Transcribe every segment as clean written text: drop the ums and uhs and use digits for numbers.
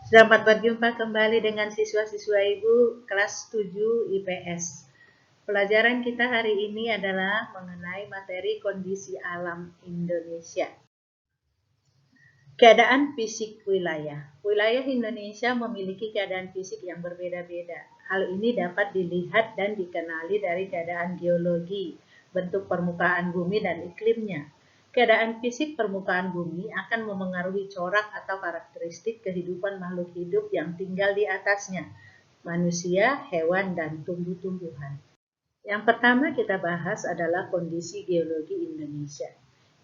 Selamat berjumpa kembali dengan siswa-siswa Ibu kelas 7 IPS. Pelajaran kita hari ini adalah mengenai materi kondisi alam Indonesia. Keadaan fisik wilayah. Wilayah Indonesia memiliki keadaan fisik yang berbeda-beda. Hal ini dapat dilihat dan dikenali dari keadaan geologi, bentuk permukaan bumi dan iklimnya. Keadaan fisik permukaan bumi akan memengaruhi corak atau karakteristik kehidupan makhluk hidup yang tinggal di atasnya, manusia, hewan, dan tumbuh-tumbuhan. Yang pertama kita bahas adalah kondisi geologi Indonesia.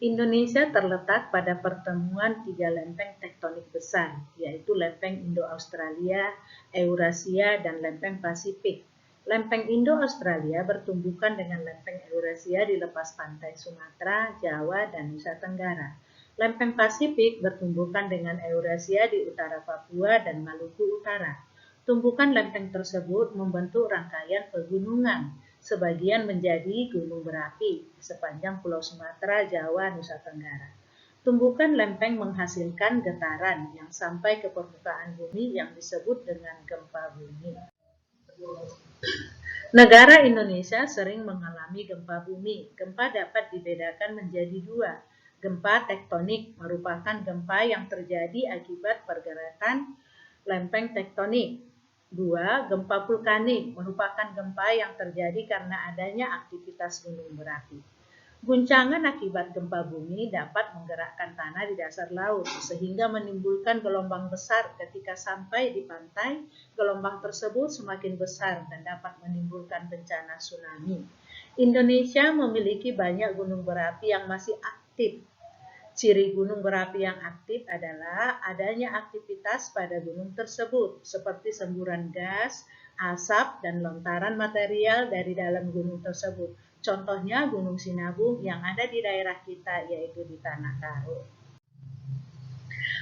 Indonesia terletak pada pertemuan tiga lempeng tektonik besar, yaitu lempeng Indo-Australia, Eurasia, dan lempeng Pasifik. Lempeng Indo-Australia bertumbukan dengan lempeng Eurasia di lepas pantai Sumatera, Jawa, dan Nusa Tenggara. Lempeng Pasifik bertumbukan dengan Eurasia di utara Papua dan Maluku Utara. Tumbukan lempeng tersebut membentuk rangkaian pegunungan. Sebagian menjadi gunung berapi sepanjang Pulau Sumatera, Jawa, Nusa Tenggara. Tumbukan lempeng menghasilkan getaran yang sampai ke permukaan bumi yang disebut dengan gempa bumi. Negara Indonesia sering mengalami gempa bumi. Gempa dapat dibedakan menjadi dua. Gempa tektonik merupakan gempa yang terjadi akibat pergerakan lempeng tektonik. Dua, gempa vulkanik merupakan gempa yang terjadi karena adanya aktivitas gunung berapi. Guncangan akibat gempa bumi dapat menggerakkan tanah di dasar laut sehingga menimbulkan gelombang besar ketika sampai di pantai. Gelombang tersebut semakin besar dan dapat menimbulkan bencana tsunami. Indonesia memiliki banyak gunung berapi yang masih aktif. Ciri gunung berapi yang aktif adalah adanya aktivitas pada gunung tersebut, seperti semburan gas, asap, dan lontaran material dari dalam gunung tersebut. Contohnya Gunung Sinabung yang ada di daerah kita, yaitu di Tanah Karo.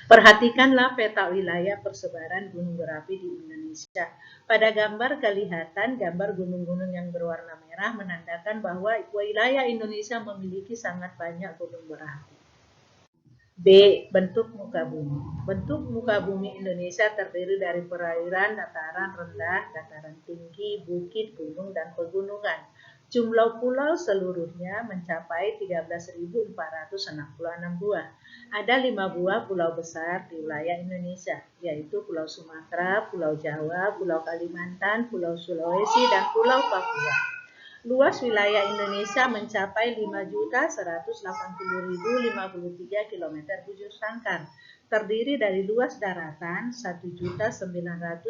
Perhatikanlah peta wilayah persebaran gunung berapi di Indonesia. Pada gambar kelihatan gambar gunung-gunung yang berwarna merah menandakan bahwa wilayah Indonesia memiliki sangat banyak gunung berapi. B. Bentuk muka bumi. Bentuk muka bumi Indonesia terdiri dari perairan, dataran rendah, dataran tinggi, bukit, gunung, dan pegunungan. Jumlah pulau seluruhnya mencapai 13.466 buah. Ada 5 buah pulau besar di wilayah Indonesia, yaitu Pulau Sumatera, Pulau Jawa, Pulau Kalimantan, Pulau Sulawesi, dan Pulau Papua. Luas wilayah Indonesia mencapai 5.180.053 km bujur sangkar, terdiri dari luas daratan 1.922.570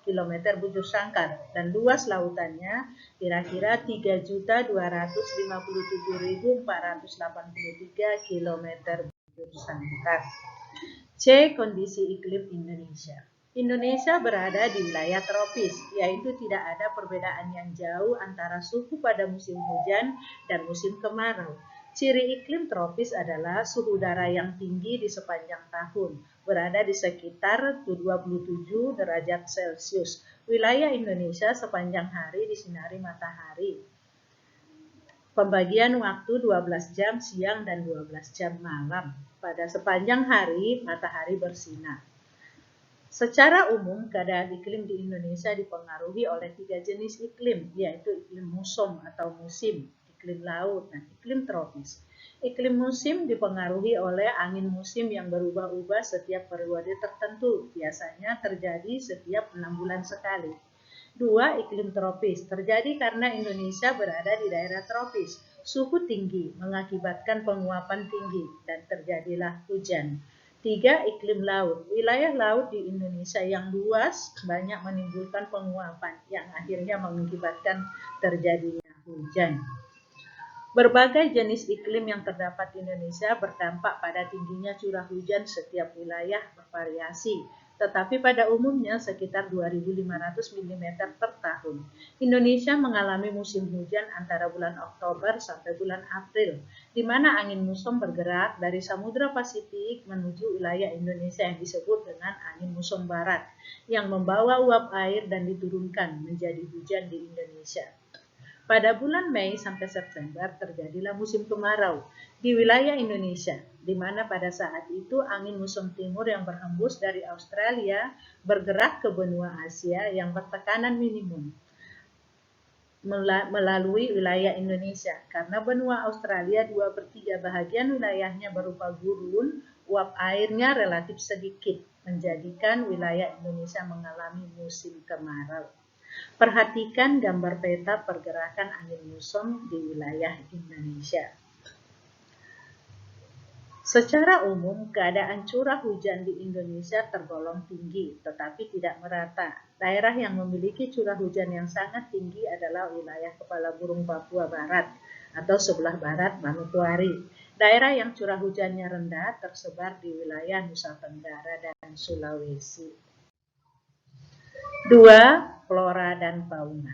km bujur sangkar dan luas lautannya kira-kira 3.257.483 km bujur sangkar. C. Kondisi iklim Indonesia. Indonesia berada di wilayah tropis, yaitu tidak ada perbedaan yang jauh antara suhu pada musim hujan dan musim kemarau. Ciri iklim tropis adalah suhu udara yang tinggi di sepanjang tahun, berada di sekitar 27 derajat Celcius. Wilayah Indonesia sepanjang hari disinari matahari. Pembagian waktu 12 jam siang dan 12 jam malam. Pada sepanjang hari, matahari bersinar. Secara umum, keadaan iklim di Indonesia dipengaruhi oleh 3 jenis iklim, yaitu iklim muson atau musim, iklim laut, dan iklim tropis. Iklim musim dipengaruhi oleh angin musim yang berubah-ubah setiap periode tertentu, biasanya terjadi setiap 6 bulan sekali. 2. Iklim tropis terjadi karena Indonesia berada di daerah tropis. Suhu tinggi mengakibatkan penguapan tinggi dan terjadilah hujan. 3. Iklim laut. Wilayah laut di Indonesia yang luas banyak menimbulkan penguapan yang akhirnya mengakibatkan terjadinya hujan. Berbagai jenis iklim yang terdapat di Indonesia berdampak pada tingginya curah hujan setiap wilayah bervariasi, tetapi pada umumnya sekitar 2.500 mm per tahun. Indonesia mengalami musim hujan antara bulan Oktober sampai bulan April, di mana angin muson bergerak dari Samudra Pasifik menuju wilayah Indonesia yang disebut dengan angin muson barat, yang membawa uap air dan diturunkan menjadi hujan di Indonesia. Pada bulan Mei sampai September terjadilah musim kemarau di wilayah Indonesia, di mana pada saat itu angin muson timur yang berhembus dari Australia bergerak ke benua Asia yang bertekanan minimum melalui wilayah Indonesia. Karena benua Australia 2/3 bahagian wilayahnya berupa gurun, uap airnya relatif sedikit, menjadikan wilayah Indonesia mengalami musim kemarau. Perhatikan gambar peta pergerakan angin muson di wilayah Indonesia. Secara umum, keadaan curah hujan di Indonesia tergolong tinggi, tetapi tidak merata. Daerah yang memiliki curah hujan yang sangat tinggi adalah wilayah Kepala Burung Papua Barat atau sebelah barat Manokwari. Daerah yang curah hujannya rendah tersebar di wilayah Nusa Tenggara dan Sulawesi. 2. Flora dan fauna.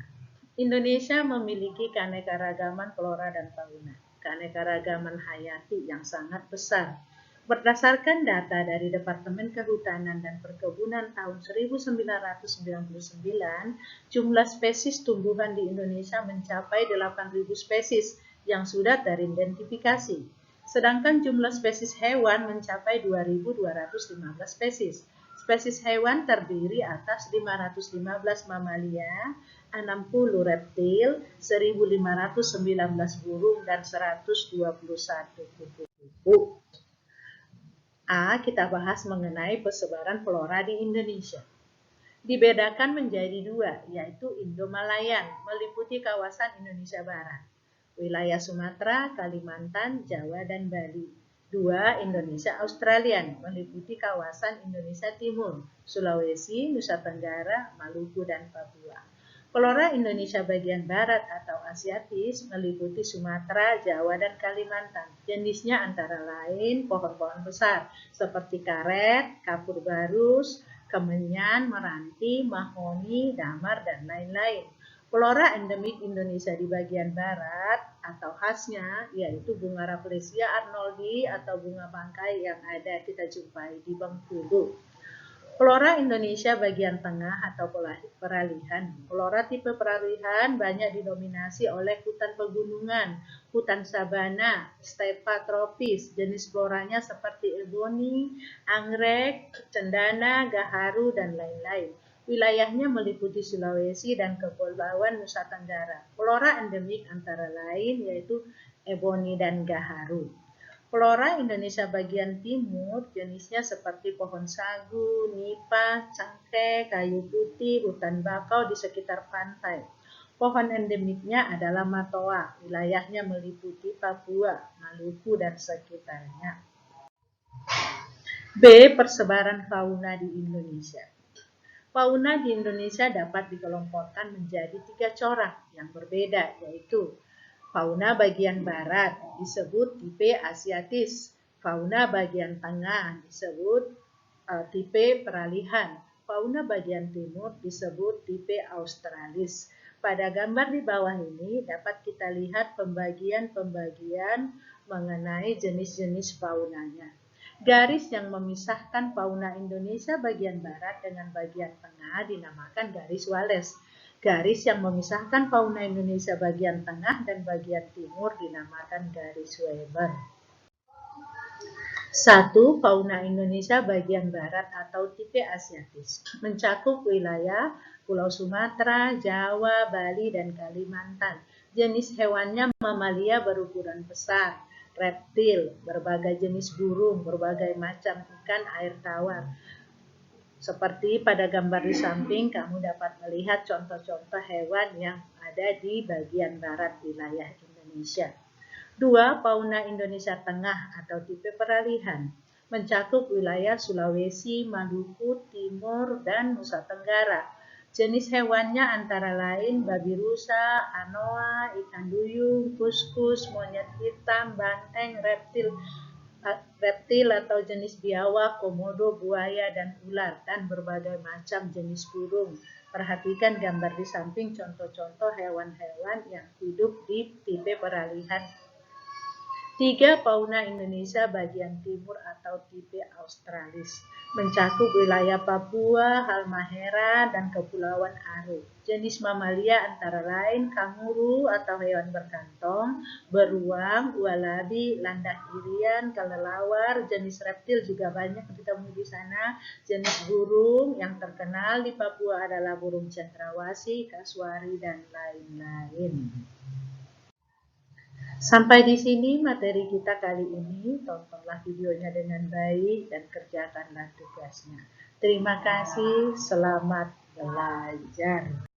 Indonesia memiliki keanekaragaman flora dan fauna, keanekaragaman hayati yang sangat besar. Berdasarkan data dari Departemen Kehutanan dan Perkebunan tahun 1999, jumlah spesies tumbuhan di Indonesia mencapai 8.000 spesies yang sudah teridentifikasi. Sedangkan jumlah spesies hewan mencapai 2.215 spesies. Spesies hewan terdiri atas 515 mamalia, 60 reptil, 1.519 burung, dan 121 kupu-kupu. Kita bahas mengenai persebaran flora di Indonesia. Dibedakan menjadi 2, yaitu Indo-Malayan, meliputi kawasan Indonesia Barat, wilayah Sumatera, Kalimantan, Jawa, dan Bali. 2. Indonesia Australian, meliputi kawasan Indonesia Timur, Sulawesi, Nusa Tenggara, Maluku, dan Papua. Flora Indonesia bagian barat atau Asiatis meliputi Sumatera, Jawa, dan Kalimantan. Jenisnya antara lain pohon-pohon besar seperti karet, kapur barus, kemenyan, meranti, mahoni, damar, dan lain-lain. Flora endemik Indonesia di bagian barat atau khasnya yaitu bunga Rafflesia arnoldi atau bunga bangkai yang ada kita jumpai di Bengkulu. Flora Indonesia bagian tengah atau peralihan. Flora tipe peralihan banyak didominasi oleh hutan pegunungan, hutan sabana, stepa tropis. Jenis floranya seperti eboni, anggrek, cendana, gaharu, dan lain-lain. Wilayahnya meliputi Sulawesi dan Kepulauan Nusa Tenggara. Flora endemik antara lain yaitu eboni dan gaharu. Flora Indonesia bagian timur jenisnya seperti pohon sagu, nipah, cengkeh, kayu putih, hutan bakau di sekitar pantai. Pohon endemiknya adalah matoa, wilayahnya meliputi Papua, Maluku, dan sekitarnya. B. Persebaran fauna di Indonesia. Fauna di Indonesia dapat dikelompokkan menjadi 3 corak yang berbeda, yaitu fauna bagian barat disebut tipe Asiatis, fauna bagian tengah disebut tipe peralihan, fauna bagian timur disebut tipe Australis. Pada gambar di bawah ini dapat kita lihat pembagian-pembagian mengenai jenis-jenis faunanya. Garis yang memisahkan fauna Indonesia bagian barat dengan bagian tengah dinamakan garis Wallace. Garis yang memisahkan fauna Indonesia bagian tengah dan bagian timur dinamakan garis Weber. 1. Fauna Indonesia bagian barat atau tipe Asiatis mencakup wilayah Pulau Sumatera, Jawa, Bali, dan Kalimantan. Jenis hewannya mamalia berukuran besar, reptil, berbagai jenis burung, berbagai macam ikan air tawar. Seperti pada gambar di samping, kamu dapat melihat contoh-contoh hewan yang ada di bagian barat wilayah Indonesia. 2. Fauna Indonesia Tengah atau tipe peralihan mencakup wilayah Sulawesi, Maluku, Timur, dan Nusa Tenggara. Jenis hewannya antara lain babi rusa, anoa, ikan duyung, kuskus, monyet hitam, banteng, reptil atau jenis biawak, komodo, buaya, dan ular, dan berbagai macam jenis burung. Perhatikan gambar di samping contoh-contoh hewan-hewan yang hidup di tipe peralihan. 3. Fauna Indonesia bagian timur atau tipe australis, mencakup wilayah Papua, Halmahera, dan Kepulauan Aru. Jenis mamalia antara lain kanguru atau hewan berkantong, beruang, ualabi, landak irian, kelelawar. Jenis reptil juga banyak ditemui di sana. Jenis burung yang terkenal di Papua adalah burung cendrawasih, kasuari, dan lain-lain. Sampai di sini materi kita kali ini. Tontonlah videonya dengan baik dan kerjakanlah tugasnya. Terima kasih, selamat belajar.